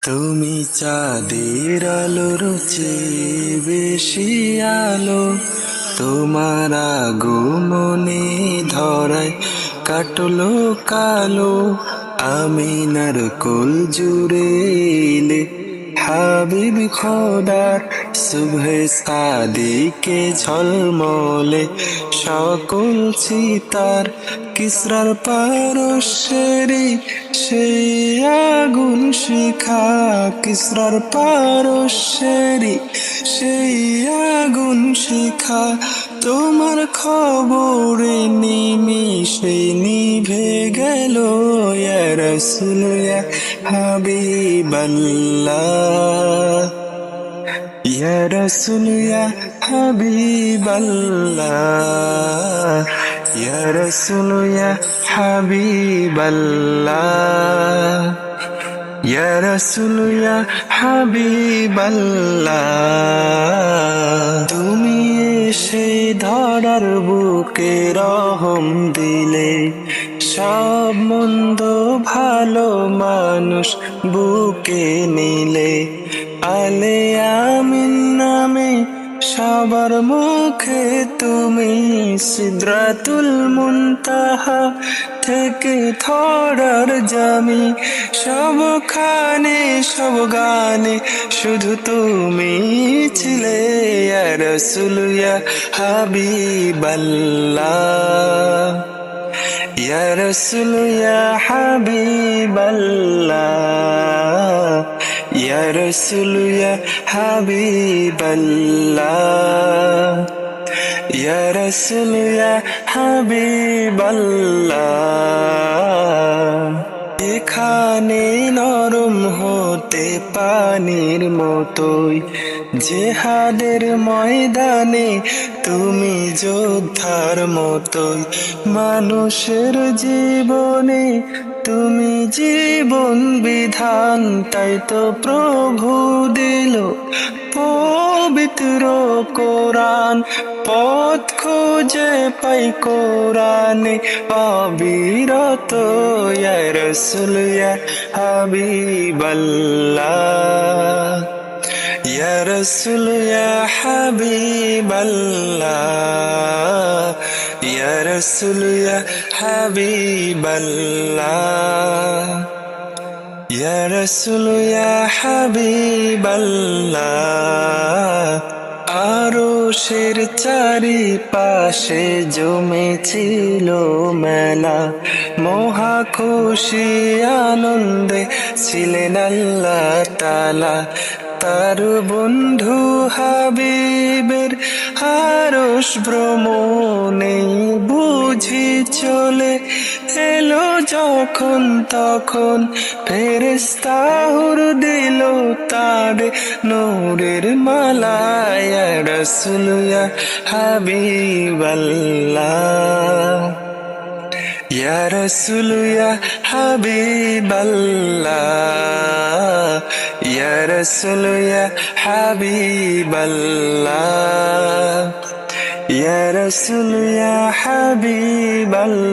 তুমি চাঁদের আলোর চেয়ে বেশি আলো, তোমার আগমনে ধরায় কাটলো কালো। আমিনার কোল জুড়ে এলে হাবিব খোদার, সুবহে সাদিকে ঝলমলে সকল চিতার। কিসরার পারস্যেরি সেই আগুন শিখা, কিসরার পারস্যেরি সেই আগুন শিখা, তোমার খবরে নিমিষে নিভে গেল। ইয়া রাসূল ইয়া হাবিবাল্লাহ, ইয়া রাসূল ইয়া হাবিবাল্লাহ, ইয়া রাসূল ইয়া হাবিবাল্লাহ, ইয়া রাসূল ইয়া হাবিবাল্লাহ। তুমি এসে ধরার বুকে রহম দিলে, সব মন্দ ভালো মানুষ বুকে নিলে। আলে আমিন নামে সবার মুখে তুমি, সিদরাতুল মুনতাহা থেকে ধরার জামি। সবখানে সব গানে শুধু তুমি ছিলে। ইয়া রাসূল ইয়া হাবিবাল্লাহ, ইয়া রাসূল ইয়া হাবিবাল্লাহ, ইয়া রাসূল ইয়া হাবিবাল্লাহ, ইয়া রাসূল ইয়া হাবিবাল্লাহ। এখানে নরম হতে পানির মতোই, জেহাদের ময়দানে তুমি যোদ্ধার মতোই। মানুষের জীবনে তুমি জীবন বিধান, তাই তো প্রভু দিল পবিত্র কোরআন। পথ খুঁজে পাই কোরআনে অবিরত। ইয়া রাসূল ইয়া হাবিবাল্লাহ, ইয়া রাসূল ইয়া হাবিবাল্লাহ, ইয়া রাসূল ইয়া হাবিবাল্লাহ, ইয়া রাসূল ইয়া হাবিবাল্লাহ। আরশের চারিপাশে জমেছিল মেলা, মহা খুশি আনন্দে ছিলেন আল্লাহ তাআলা। তার বন্ধু হাবিবের আরশ ভ্রমণে বুঝি চলে এলো যখন তখন, ফেরেশতা হুর দিল তার নূরের মালা। ইয়া রাসূল ইয়া হাবিবাল্লাহ, ইয়া রাসূল ইয়া হাবিবাল্লাহ, ইয়া রাসূল ইয়া হাবিবাল্লাহ, ইয়া রাসূল ইয়া হাবিবাল্লাহ।